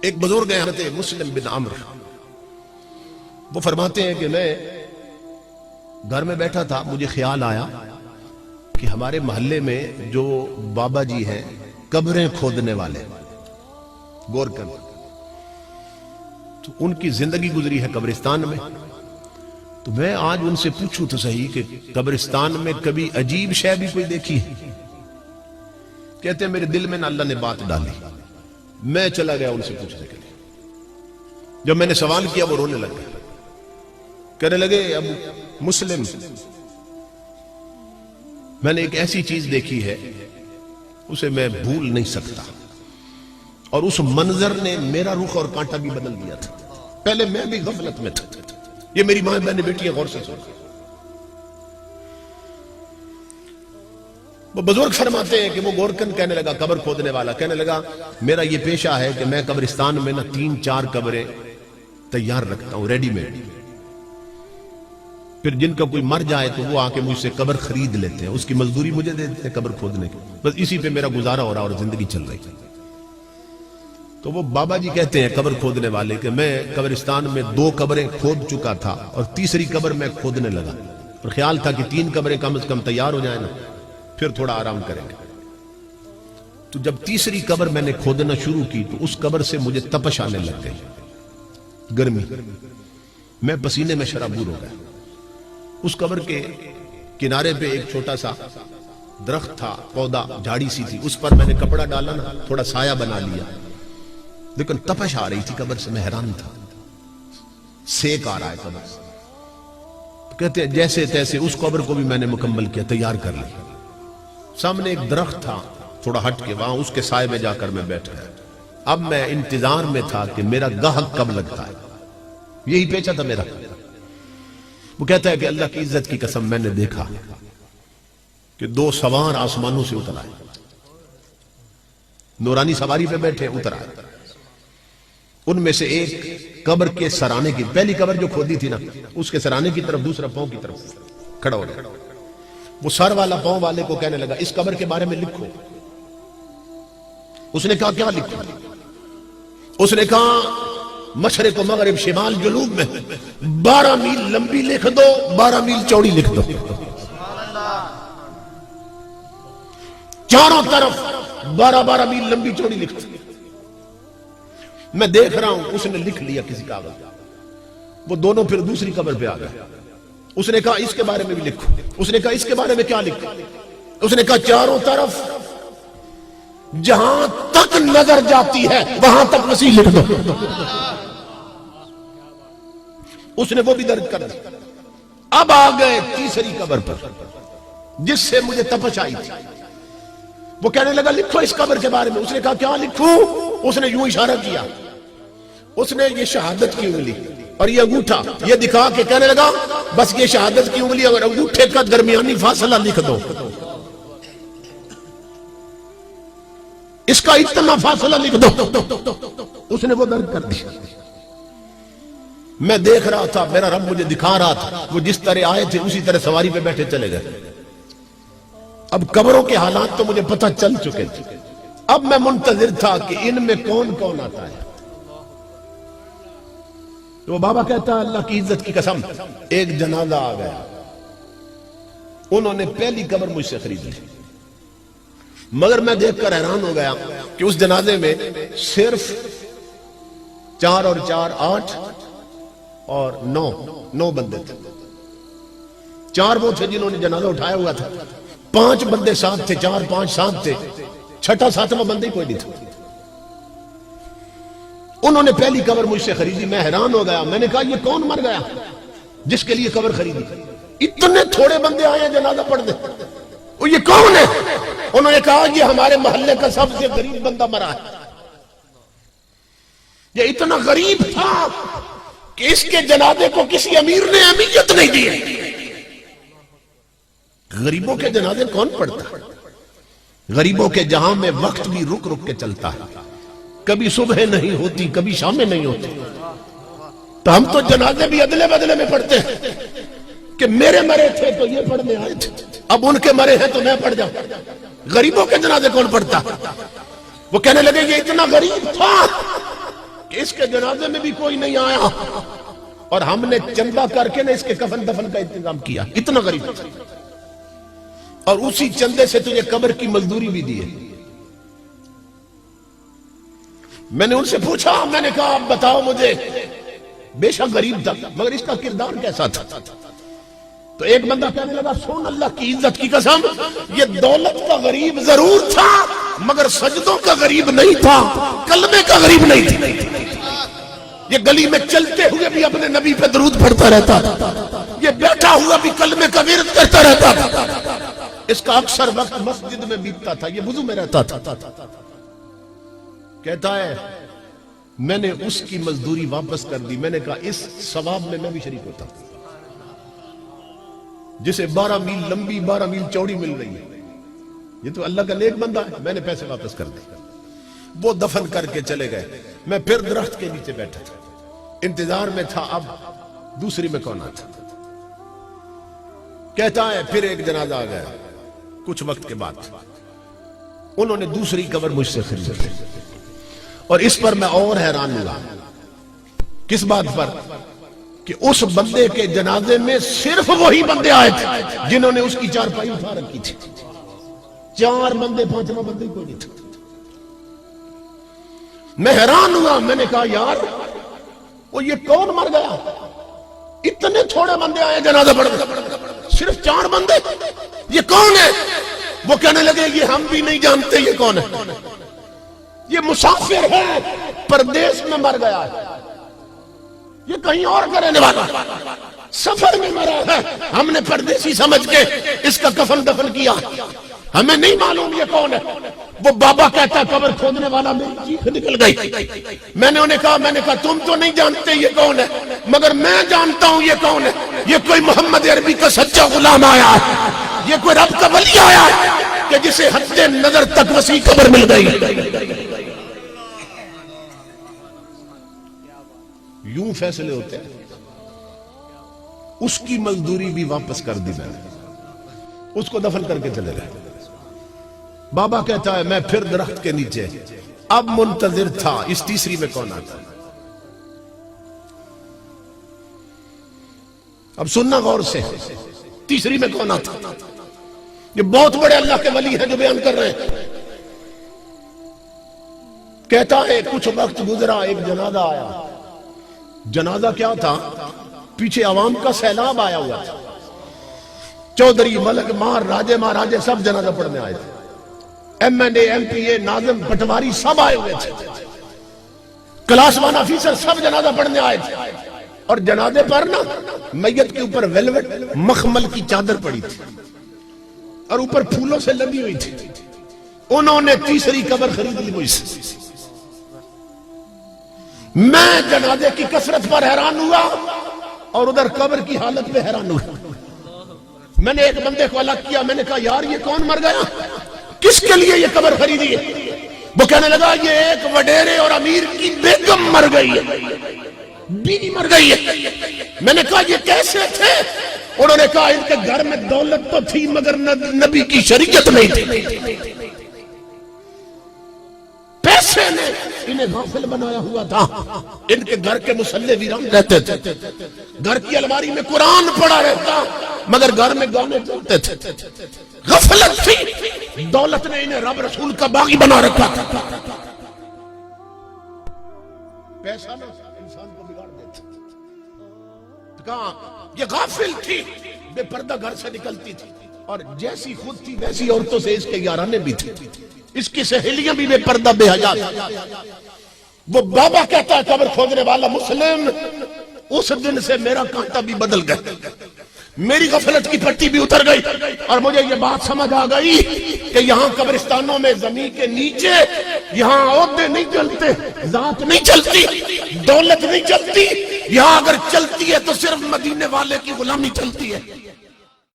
ایک بزرگ ہیں حضرت مسلم بن عمرو، وہ فرماتے ہیں کہ میں گھر میں بیٹھا تھا، مجھے خیال آیا کہ ہمارے محلے میں جو بابا جی ہیں قبریں کھودنے والے گورکن، تو ان کی زندگی گزری ہے قبرستان میں. تو میں آج ان سے پوچھوں تو صحیح کہ قبرستان میں کبھی عجیب شے بھی کوئی دیکھی ہے؟ کہتے ہیں میرے دل میں نہ اللہ نے بات ڈالی، میں چلا گیا ان سے پوچھنے کے لیے. جب میں نے سوال کیا وہ رونے لگ گئے، کہنے لگے ابو مسلم، میں نے ایک ایسی چیز دیکھی ہے اسے میں بھول نہیں سکتا، اور اس منظر نے میرا رخ اور کانٹا بھی بدل دیا تھا. پہلے میں بھی غفلت میں تھا. یہ میری ماں بہنیں بیٹیاں غور سے سنیں. وہ بزرگ فرماتے ہیں کہ وہ گورکن کہنے لگا، قبر کھودنے والا کہنے لگا میرا یہ پیشہ ہے کہ میں قبرستان میں 3-4 قبریں تیار رکھتا ہوں ریڈی میڈ، پھر جن کا کوئی مر جائے تو وہ آ کے مجھ سے قبر خرید لیتے ہیں، اس کی مزدوری مجھے دے دیتے ہیں قبر کھودنے کی، بس اسی پہ میرا گزارا ہو رہا اور زندگی چل رہی. تو وہ بابا جی کہتے ہیں قبر کھودنے والے کہ میں قبرستان میں 2 قبریں کھود چکا تھا اور تیسری قبر میں کھودنے لگا، اور خیال تھا کہ 3 قبریں کم از کم تیار ہو جائیں نا پھر تھوڑا آرام کریں گے. تو جب تیسری قبر میں نے کھودنا شروع کی تو اس قبر سے مجھے تپش آنے لگ گئی، گرمی، میں پسینے میں شرابور ہو گیا. اس قبر کے کنارے پہ ایک چھوٹا سا درخت تھا، پودا جھاڑی سی تھی، اس پر میں نے کپڑا ڈالا نا، تھوڑا سایہ بنا لیا، لیکن تپش آ رہی تھی قبر سے، میں حیران تھا، سیک آ رہا ہے قبر سے. کہتے ہیں جیسے تیسے اس قبر کو بھی میں نے مکمل کیا، تیار کر لیا. سامنے ایک درخت تھا تھوڑا ہٹ کے، وہاں اس کے سائے میں جا کر میں بیٹھا. اب میں انتظار میں تھا کہ میرا گاہک کب لگتا ہے، یہی پیچا تھا میرا. وہ کہتا ہے کہ اللہ کی عزت کی قسم میں نے دیکھا کہ 2 سوار آسمانوں سے اتر آئے، نورانی سواری پہ بیٹھے اتر آئے. ان میں سے ایک قبر کے سرانے کی، پہلی قبر جو کھودی تھی نا اس کے سرانے کی طرف، دوسرا پاؤں کی طرف کھڑا ہو گیا. وہ سر والا پاؤں والے کو کہنے لگا اس قبر کے بارے میں لکھو. اس نے کہا کیا لکھو؟ اس نے کہا مشرق و مغرب شمال جنوب میں 12 میل لمبی لکھ دو، 12 میل چوڑی لکھ دو، چاروں طرف 12 میل لمبی چوڑی لکھ دو. میں دیکھ رہا ہوں اس نے لکھ لیا کسی کاغذ. وہ دونوں پھر دوسری قبر پہ آ گئے. اس نے کہا اس کے بارے میں بھی لکھو. اس نے کہا اس کے بارے میں کیا لکھو؟ اس نے کہا چاروں طرف جہاں تک نظر جاتی ہے وہاں تک مسیح لکھ دو. اس نے وہ بھی درج کر دیا. اب آ گئے تیسری قبر پر جس سے مجھے تپش آئی تھی. وہ کہنے لگا لکھو اس قبر کے بارے میں. اس نے کہا کیا لکھوں؟ اس نے یوں اشارہ کیا، اس نے یہ شہادت کی انگلی اور یہ انگوٹھا یہ دکھا کے کہنے لگا بس یہ شہادت کی انگلی اور انگوٹھے کا درمیانی فاصلہ لکھ دو، اس کا اتنا فاصلہ لکھ دو. اس نے وہ درج کر دیا. میں دیکھ رہا تھا، میرا رب مجھے دکھا رہا تھا، وہ جس طرح آئے تھے اسی طرح سواری پہ بیٹھے چلے گئے. اب قبروں کے حالات تو مجھے پتہ چل چکے تھے. اب میں منتظر تھا کہ ان میں کون کون آتا ہے. تو وہ بابا کہتا ہے اللہ کی عزت کی قسم ایک جنازہ آ گیا. انہوں نے پہلی قبر مجھ سے خریدی، مگر میں دیکھ کر حیران ہو گیا کہ اس جنازے میں صرف 4 اور 4 8 اور 9 بندے تھے. 4 وہ تھے جنہوں نے جنازہ اٹھایا ہوا تھا، 5 بندے ساتھ تھے، 4 5 7 تھے، 6واں 7واں بندے کوئی نہیں تھا. انہوں نے پہلی قبر مجھ سے خریدی. میں حیران ہو گیا. میں نے کہا یہ کون مر گیا جس کے لیے قبر خریدی؟ اتنے تھوڑے بندے آئے ہیں جنازہ پڑھ دے. یہ کون ہے؟ انہوں نے کہا یہ ہمارے محلے کا سب سے غریب بندہ مرا ہے. یہ اتنا غریب تھا کہ اس کے جنازے کو کسی امیر نے اہمیت نہیں دی. غریبوں کے جنازے کون پڑھتا ہے؟ غریبوں کے جہاں میں وقت بھی رک رک کے چلتا ہے، کبھی صبح نہیں ہوتی کبھی شامیں نہیں ہوتی. تو ہم تو جنازے بھی ادلے بدلے میں پڑھتے ہیں کہ میرے مرے تھے تو یہ پڑھنے آئے تھے، اب ان کے مرے ہیں تو میں پڑھ جاؤں. غریبوں کے جنازے کون پڑھتا؟ وہ کہنے لگے یہ اتنا غریب تھا کہ اس کے جنازے میں بھی کوئی نہیں آیا اور ہم نے چندہ کر کے اس کے کفن دفن کا انتظام کیا. اتنا غریب تھا اور اسی چندے سے تجھے قبر کی مزدوری بھی دی ہے. میں نے ان سے پوچھا, میں نے کہا آپ بتاؤ مجھے, بے شک غریب تھا مگر اس کا کردار کیسا تھا؟ تو ایک بندہ کہنے لگا سن اللہ کی عزت کی قسم, یہ دولت کا غریب ضرور تھا مگر سجدوں کا غریب نہیں تھا, کلمے کا غریب نہیں تھا. یہ گلی میں چلتے ہوئے بھی اپنے نبی پہ درود پڑھتا رہتا تھا, یہ بیٹھا ہوا بھی کلمے کا ورد کرتا رہتا تھا, اس کا اکثر وقت مسجد میں بیتتا تھا, یہ وضو میں رہتا تھا. کہتا ہے میں نے اس کی مزدوری واپس کر دی. میں نے کہا اس ثواب میں بھی شریک ہوتا, جسے 12 میل لمبی 12 میل چوڑی مل رہی ہے, یہ تو اللہ کا نیک بندہ ہے. میں نے پیسے واپس کر دی. وہ دفن کر کے چلے گئے. میں پھر درخت کے نیچے بیٹھا تھا, انتظار میں تھا اب دوسری میں کون آتا. کہتا ہے پھر ایک جنازہ آ گیا. کچھ وقت کے بعد انہوں نے دوسری قبر مجھ سے خریدی اور اس پر میں اور حیران ہوا. کس بات پر؟ کہ اس بندے کے جنازے میں صرف وہی بندے آئے تھے جنہوں نے اس کی چارپائی اٹھا رکھی تھی. 4 بندے, 5واں بندے کوئی نہیں تھا. میں حیران ہوا. میں نے کہا یار وہ یہ کون مر گیا؟ اتنے تھوڑے بندے آئے جنازہ پڑھ گئے, صرف 4 بندے, یہ کون ہے؟ وہ کہنے لگے یہ ہم بھی نہیں جانتے یہ کون ہے, یہ مسافر ہے, پردیس میں مر گیا ہے, یہ کہیں اور کا رہنے والا, سفر میں مرا ہے. ہم نے پردیسی سمجھ کے اس کا کفن دفن کیا, ہمیں نہیں معلوم یہ کون ہے. وہ بابا کہتا ہے قبر کھودنے والا میری چیخ نکل گئی. میں نے انہیں کہا تم تو نہیں جانتے یہ کون ہے مگر میں جانتا ہوں یہ کون ہے. یہ کوئی محمد عربی کا سچا غلام آیا ہے, یہ کوئی رب کا ولی آیا ہے کہ جسے حد نظر تک وسیع قبر مل گئی. یوں فیصلے ہوتے ہیں. اس کی مزدوری بھی واپس کر دی, میں نے اس کو دفن کر کے چلے گئے. بابا کہتا ہے میں پھر درخت کے نیچے اب منتظر تھا اس تیسری میں کون آتا. اب سننا غور سے, تیسری میں کون آتا. یہ بہت بڑے اللہ کے ولی ہیں جو بیان کر رہے ہیں. کہتا ہے کچھ وقت گزرا, ایک جنازہ آیا. جنازہ کیا تھا؟ پیچھے عوام کا سیلاب آیا ہوا تھا. چودھری, ملک مار, راجے مہاراجے سب جنازہ پڑھنے آئے تھے. ایم این اے, ایم پی اے, ناظم, پٹواری سب آئے ہوئے تھے. کلاس 1 آفیسر سب جنازہ پڑھنے آئے تھے. اور جنازے پر نا میت کے اوپر ویلوٹ مخمل کی چادر پڑی تھی اور اوپر پھولوں سے لگی ہوئی تھی. انہوں نے تیسری قبر خرید لی مجھ سے. میں جنازے کی کثرت پر حیران ہوا اور ادھر قبر کی حالت میں حیران ہوا. میں نے ایک بندے کو الگ کیا. میں نے کہا یار یہ کون مر گیا, کس کے لیے یہ قبر خریدی ہے؟ وہ کہنے لگا یہ ایک وڈیرے اور امیر کی بیگم مر گئی ہے, بیوی مر گئی ہے. میں نے کہا یہ کیسے تھے؟ انہوں نے کہا ان کے گھر میں دولت تو تھی مگر نبی کی شریعت نہیں تھی. پیسے نے انہیں غافل بنایا ہوا تھا. ان کے گھر کے مسلح ویران رہتے تھے, گھر کی الماری میں قرآن پڑا رہتا مگر گھر میں گانے چلتے تھے. غفلت تھی, دولت نے انہیں رب رسول کا باغی بنا رکھا تھا. پیسہ نہ انسان کو بگاڑ دیتا. کہاں یہ غافل تھی, بے پردہ گھر سے نکلتی تھی اور جیسی خود تھی ویسی عورتوں سے اس کے یارانے بھی تھے. اس کی سہیلیاں بھی بے پردہ بے حیا. وہ بابا کہتا ہے قبر کھودنے والا مسلم, اس دن سے میرا کانٹا بھی بدل گیا, میری غفلت کی پٹی بھی اتر گئی اور مجھے یہ بات سمجھ آ گئی کہ یہاں قبرستانوں میں زمین کے نیچے یہاں عہدے نہیں چلتے, ذات نہیں چلتی, دولت نہیں چلتی. یہاں اگر چلتی ہے تو صرف مدینے والے کی غلامی چلتی ہے.